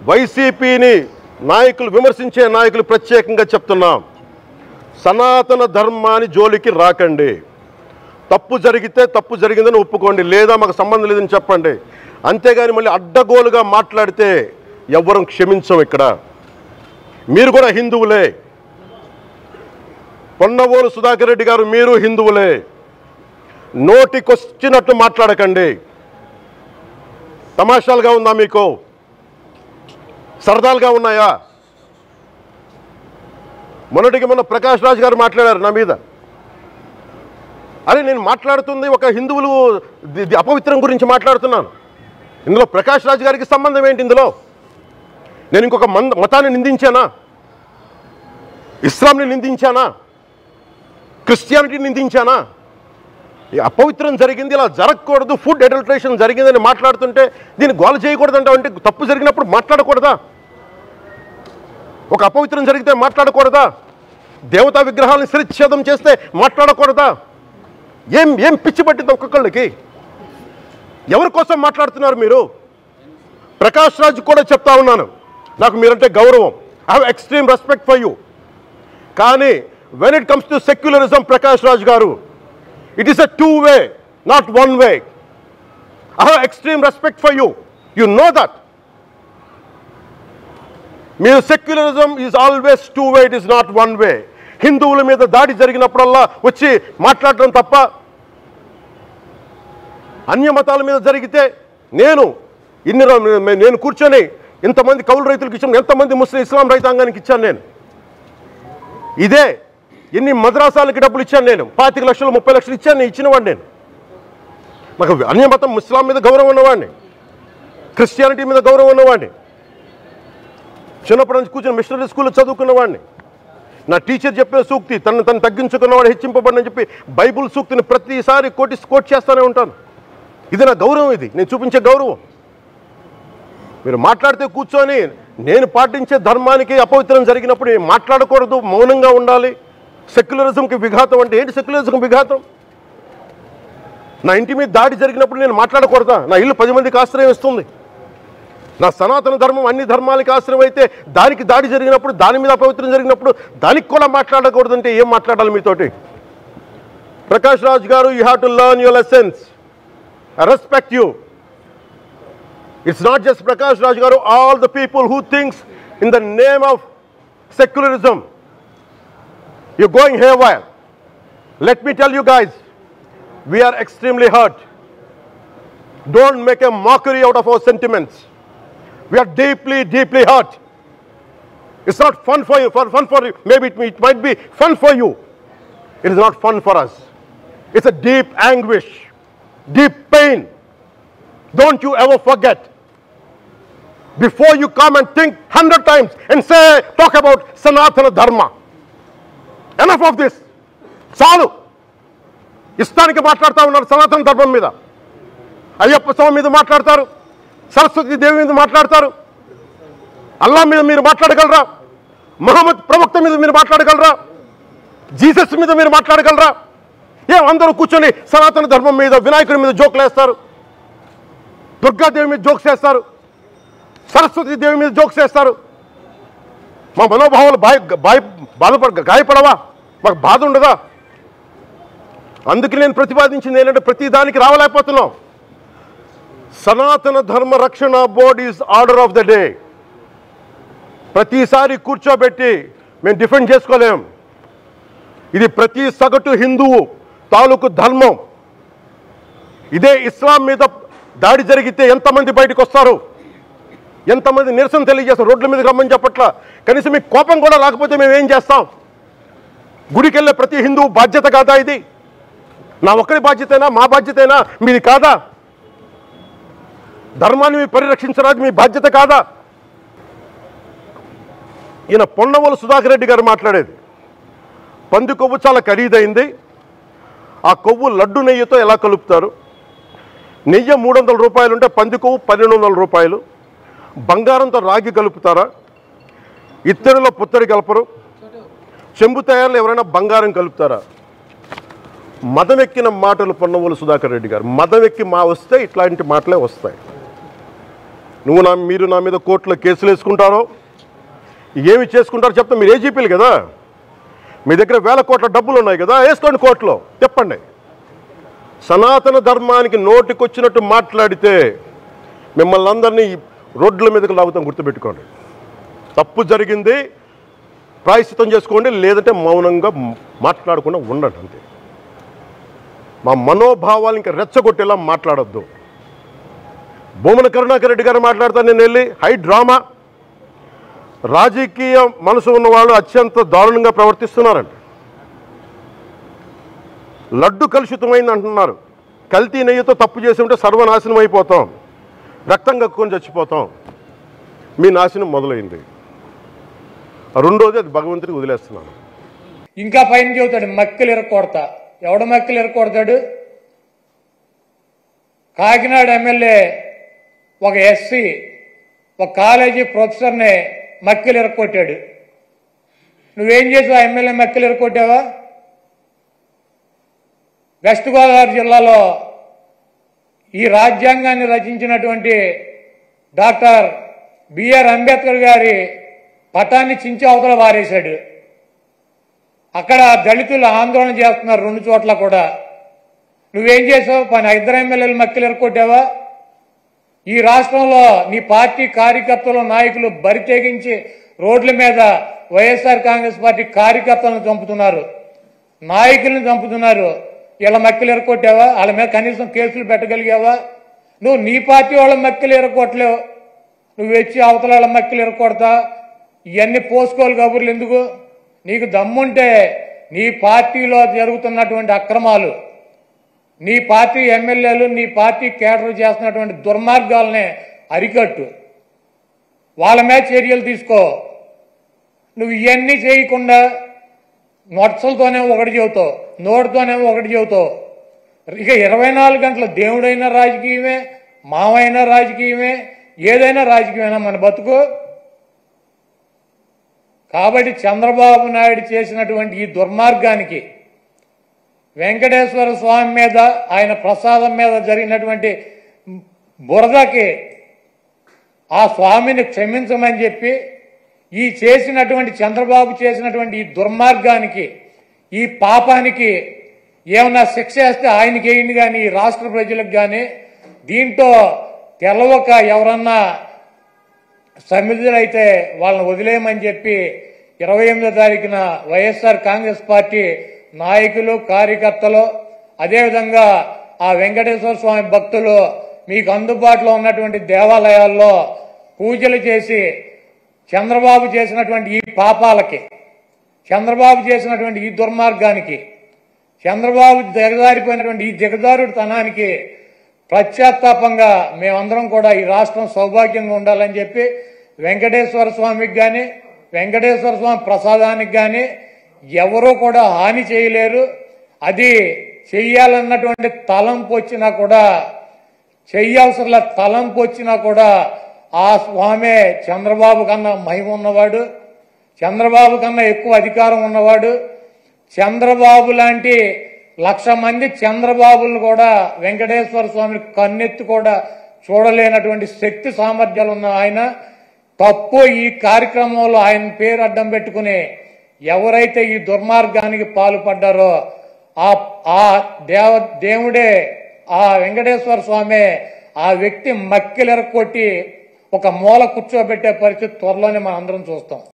వైసీపీని నాయకులు విమర్శించే నాయకులు ప్రత్యేకంగా చెప్తున్నాం, సనాతన ధర్మాన్ని జోలికి రాకండి. తప్పు జరిగితే తప్పు జరిగిందని ఒప్పుకోండి, లేదా మాకు సంబంధం లేదని చెప్పండి. అంతేగాని మళ్ళీ అడ్డగోలుగా మాట్లాడితే ఎవ్వరం క్షమించం. ఇక్కడ మీరు కూడా హిందువులే, పొన్నవోలు సుధాకర్ రెడ్డి గారు మీరు హిందువులే. నోటికొచ్చినట్టు మాట్లాడకండి. తమాషాలుగా ఉందా మీకు? సరదాలుగా ఉన్నాయా? మొన్న ప్రకాష్ రాజ్ గారు మాట్లాడారు నా మీద. అరే నేను మాట్లాడుతుంది ఒక హిందువులు అపవిత్రం గురించి మాట్లాడుతున్నాను. ఇందులో ప్రకాష్ రాజ్ గారికి సంబంధం ఏంటి? ఇందులో నేను ఇంకొక మతాన్ని నిందించానా? ఇస్లాంని నిందించానా? క్రిస్టియానిటీని నిందించానా? ఈ అపవిత్రం జరిగింది, ఇలా జరగకూడదు, ఫుడ్ అడల్టరేషన్ జరిగిందని మాట్లాడుతుంటే దీన్ని గోల చేయకూడదంట. అంటే తప్పు జరిగినప్పుడు మాట్లాడకూడదా? ఒక అపవిత్రం జరిగితే మాట్లాడకూడదా? దేవతా విగ్రహాలను శిరచ్ఛేదం చేస్తే మాట్లాడకూడదా? ఏం పిచ్చి పట్టింది ఒక్కొక్కళ్ళకి? ఎవరి కోసం మాట్లాడుతున్నారు మీరు? ప్రకాష్ రాజ్ కూడా చెప్తా ఉన్నాను, నాకు మీరంటే గౌరవం, I have extreme respect for you. కానీ when it comes to secularism, Prakash Raj గారు, it is a two way, not one way. I have extreme respect for you, you know that. మీరు secularism is always two way, it is not one way. హిందువుల మీద దాడి జరిగినప్పుడల్లా వచ్చి మాట్లాడడం తప్ప, అన్య మతాల మీద జరిగితే నేను కూర్చొని ఇంతమంది కౌలు రైతులకు ఇచ్చాను, ఎంతమంది ముస్లిం ఇస్లాం రైతాంగానికి ఇచ్చాను నేను. ఇదే ఎన్ని మద్రాసాలకి డబ్బులు ఇచ్చాను నేను, 25 లక్షలు 30 లక్షలు ఇచ్చాను, ఇచ్చినవాడిని నేను. నాకు అన్య మతం ఇస్లాం మీద గౌరవం ఉన్నవాడిని, క్రిస్టియానిటీ మీద గౌరవం ఉన్నవాడిని, చిన్నప్పటి నుంచి కూర్చొని మిషనరీ స్కూల్లో చదువుకున్నవాడిని. నా టీచర్ చెప్పిన సూక్తి, తను తగ్గించుకున్నవాడు హెచ్చింపబడిని చెప్పి బైబుల్ సూక్తిని ప్రతిసారి కోట్ చేస్తూనే ఉంటాను. ఇది నా గౌరవం, ఇది నేను చూపించే గౌరవం. మీరు మాట్లాడితే కూర్చొని నేను పాటించే ధర్మానికి అపవిత్రం జరిగినప్పుడు నేను మాట్లాడకూడదు, మౌనంగా ఉండాలి. సెక్యులరిజంకి విఘాతం అంటే ఏంటి? సెక్యులరిజంకి విఘాతం? నా ఇంటి మీద దాడి జరిగినప్పుడు నేను మాట్లాడకూడదా? నా ఇల్లు 10 మందికి ఆశ్రయం ఇస్తుంది. నా సనాతన ధర్మం అన్ని ధర్మాలకి ఆశ్రయం అయితే దానికి దాడి జరిగినప్పుడు, దాని మీద అపవిత్రం జరిగినప్పుడు దానికి కూడా మాట్లాడకూడదంటే ఏం మాట్లాడాలి మీతోటి? ప్రకాష్ రాజ్ గారు, you have to learn your lessons. I respect you. It's not just Prakash Raj Garu, all the people who thinks in the name of secularism, you're going haywire. Let me tell you guys, we are extremely hurt. Don't make a mockery out of our sentiments. We are deeply, deeply hurt. It's not fun for you, maybe it might be fun for you. It is not fun for us. It's a deep anguish, deep pain. Don't you ever forget. Before you come and think 100 times and talk about Sanatana Dharma. Enough of this. చాలు. ఇష్టానికి మాట్లాడుతూ ఉన్నారు సనాతన ధర్మం మీద. అయ్యప్ప స్వామి మీద మాట్లాడతారు, సరస్వతి దేవి మీద మాట్లాడతారు. అల్లా మీద మీరు మాట్లాడగలరా? మహమ్మద్ ప్రవక్త మీద మీరు మాట్లాడగలరా? జీసస్ మీద మీరు మాట్లాడగలరా? అందరూ కూర్చొని సనాతన ధర్మం మీద, వినాయకుడి మీద జోకులు వేస్తారు, దుర్గాదేవి మీద జోక్స్ వేస్తారు, సరస్వతి దేవి మీద జోక్స్ వేస్తారు. మా మనోభావాలు గాయపడవా? మాకు బాధ ఉండదా? అందుకే నేను ప్రతిపాదించింది ఏంటంటే ప్రతి దానికి రావలేకపోతున్నాం. సనాతన ధర్మ రక్షణ board is order of the day. ప్రతిసారి కూర్చోబెట్టి మేము డిఫెండ్ చేసుకోలేం. ఇది ప్రతి సగటు హిందువు తాలూకు ధర్మం. ఇదే ఇస్లాం మీద దాడి జరిగితే ఎంతమంది బయటకు వస్తారు, ఎంతమంది నిరసన తెలియజేస్తారు, రోడ్ల మీదకి రమ్మని చెప్పట్ల. కనీసం మీకు కోపం కూడా రాకపోతే మేము ఏం చేస్తాం? గుడికి వెళ్ళే ప్రతి హిందువు బాధ్యత కాదా ఇది? నా ఒక్కరి బాధ్యతైనా, మా బాధ్యతైనా, మీది కాదా? ధర్మాన్ని మీరు పరిరక్షించడానికి మీ బాధ్యత కాదా? ఈయన పొన్నవోలు సుధాకర్ రెడ్డి గారు మాట్లాడేది, పంది కొవ్వు చాలా ఖరీదైంది, ఆ కొవ్వు లడ్డు నెయ్యితో ఎలా కలుపుతారు? నెయ్యి 300 రూపాయలు ఉంటే పంది కొవ్వు 1200 రూపాయలు. బంగారంతో రాగి కలుపుతారా? ఇత్తడిలో పుత్తడి కలపరు. చెంబు తయారులో ఎవరైనా బంగారం కలుపుతారా? మదమెక్కిన మాటలు పొన్నవోలు సుధాకర్ రెడ్డి గారు. మదమెక్కి వస్తే ఇట్లాంటి మాటలే వస్తాయి. మీరు నా మీద కోర్టులో కేసులు వేసుకుంటారో ఏమి చేసుకుంటారో చెప్తా. మీరు ఏజీపీలు కదా, మీ దగ్గర వేల కోట్ల డబ్బులు ఉన్నాయి కదా, వేసుకోండి కోర్టులో, చెప్పండి. సనాతన ధర్మానికి నోటికొచ్చినట్టు మాట్లాడితే మిమ్మల్ని అందరినీ రోడ్ల మీదకి లాగుతాం, గుర్తుపెట్టుకోండి. తప్పు జరిగింది, ప్రాయశ్చిత్తం చేసుకోండి, లేదంటే మౌనంగా మాట్లాడకుండా ఉండండి, అంతే. మా మనోభావాలు ఇంకా రెచ్చగొట్టేలా మాట్లాడొద్దు. భూమన కరుణాకర్ రెడ్డి గారు మాట్లాడతాను నేను వెళ్ళి, హై డ్రామా, రాజకీయ మనసు ఉన్న వాళ్ళు అత్యంత దారుణంగా ప్రవర్తిస్తున్నారండి. లడ్డు కలుషితమైంది అంటున్నారు. కల్తీ నెయ్యితో తప్పు చేసి ఉంటే సర్వనాశనం అయిపోతాం, రక్తం కక్కుని చచ్చిపోతాం. మీ నాశనం మొదలైంది. రెండోది అది భగవంతుడికి వదిలేస్తున్నాను. ఇంకా పైన చెబుతాడు, మక్కలు ఎరకొడతా. ఎవడ మక్కలు ఎరకొడతాడు? కాకినాడ ఎమ్మెల్యే ఒక ఎస్సీ ఒక కాలేజీ ప్రొఫెసర్ని మక్కలు ఎరకొట్టాడు. నువ్వేం చేసావు? ఎమ్మెల్యే మక్కలు ఎరకొట్టావా? వెస్ట్ గోదావరి జిల్లాలో ఈ రాజ్యాంగాన్ని రచించినటువంటి డాక్టర్ బిఆర్ అంబేద్కర్ గారి పటాన్ని చించి అవతల వారేశాడు. అక్కడ దళితులు ఆందోళన చేస్తున్నారు 2 చోట్ల కూడా. నువ్వేం చేసావు? 2 ఎమ్మెల్యేలు మక్కలు ఎరకొట్టావా? ఈ రాష్ట్రంలో నీ పార్టీ కార్యకర్తలు నాయకులు బరి తెగించి రోడ్ల మీద వైఎస్ఆర్ కాంగ్రెస్ పార్టీ కార్యకర్తలను చంపుతున్నారు, నాయకులను చంపుతున్నారు. ఇలా మక్కలు ఎరకొట్టావా? వాళ్ళ మీద కనీసం కేసులు పెట్టగలిగావా? నువ్వు నీ పార్టీ వాళ్ళ మక్కలు ఎరకొట్టలేవు, నువ్వు వచ్చి అవతల వాళ్ళ మక్కలు ఎరకొడతా. ఇవన్నీ పోసుకోవాలి కబుర్లు ఎందుకు? నీకు దమ్ముంటే నీ పార్టీలో జరుగుతున్నటువంటి అక్రమాలు, నీ పార్టీ ఎమ్మెల్యేలు, నీ పార్టీ కేడర్ చేస్తున్నటువంటి దుర్మార్గాలనే అరికట్టు, వాళ్ళ మీద చర్యలు తీసుకో. నువ్వు ఇవన్నీ చేయకుండా నొట్సలతోనే ఒకటి చెబుతావు, నోటితోనేమో ఒకటి చెబుతావు. ఇక 24 గంటలు దేవుడైనా రాజకీయమే, మావైనా రాజకీయమే, ఏదైనా రాజకీయమైనా మన బతుకు. కాబట్టి చంద్రబాబు నాయుడు చేసినటువంటి ఈ దుర్మార్గానికి, వెంకటేశ్వర స్వామి మీద, ఆయన ప్రసాదం మీద జరిగినటువంటి బురదకి ఆ స్వామిని క్షమించమని చెప్పి, ఈ చేసినటువంటి చంద్రబాబు చేసినటువంటి ఈ దుర్మార్గానికి, ఈ పాపానికి ఏమన్నా శిక్ష వేస్తే ఆయనకి వేయండి, కానీ ఈ రాష్ట్ర ప్రజలకు కానీ దీంట్లో తెలవక ఎవరన్నా సమిధులైతే వాళ్ళని వదిలేయమని చెప్పి 28వ తారీఖున వైఎస్ఆర్ కాంగ్రెస్ పార్టీ నాయకులు, కార్యకర్తలు, అదేవిధంగా ఆ వెంకటేశ్వర స్వామి భక్తులు మీకు అందుబాటులో ఉన్నటువంటి దేవాలయాల్లో పూజలు చేసి చంద్రబాబు చేసినటువంటి ఈ పాపాలకి, చంద్రబాబు చేసినటువంటి ఈ దుర్మార్గానికి, చంద్రబాబు దిగజారిపోయినటువంటి ఈ దిగజారుడుతనానికి ప్రత్యాత్తాపంగా మేమందరం కూడా ఈ రాష్ట్రం సౌభాగ్యంగా ఉండాలని చెప్పి వెంకటేశ్వర స్వామికి కానీ, వెంకటేశ్వర స్వామి ప్రసాదానికి కానీ ఎవరూ కూడా హాని చేయలేరు. అది చెయ్యాలన్నటువంటి తలంపు వచ్చినా కూడా, చెయ్యవసరంలో తలంపు వచ్చినా కూడా ఆ స్వామే చంద్రబాబు కన్నా మహిమ ఉన్నవాడు, చంద్రబాబు కన్నా ఎక్కువ అధికారం ఉన్నవాడు. చంద్రబాబు లాంటి 1,00,000 మంది చంద్రబాబులను కూడా వెంకటేశ్వర స్వామిని కన్నెత్తి కూడా చూడలేనటువంటి శక్తి సామర్థ్యాలు ఉన్న ఆయన తప్పు ఈ కార్యక్రమంలో ఆయన పేరు అడ్డం పెట్టుకుని ఎవరైతే ఈ దుర్మార్గానికి పాల్పడ్డారో ఆ దేవుడే, ఆ వెంకటేశ్వర స్వామి ఆ వ్యక్తి మక్కిలెరకొట్టి ఒక మూల కూర్చోబెట్టే పరిస్థితి త్వరలోనే మనం అందరం చూస్తాం.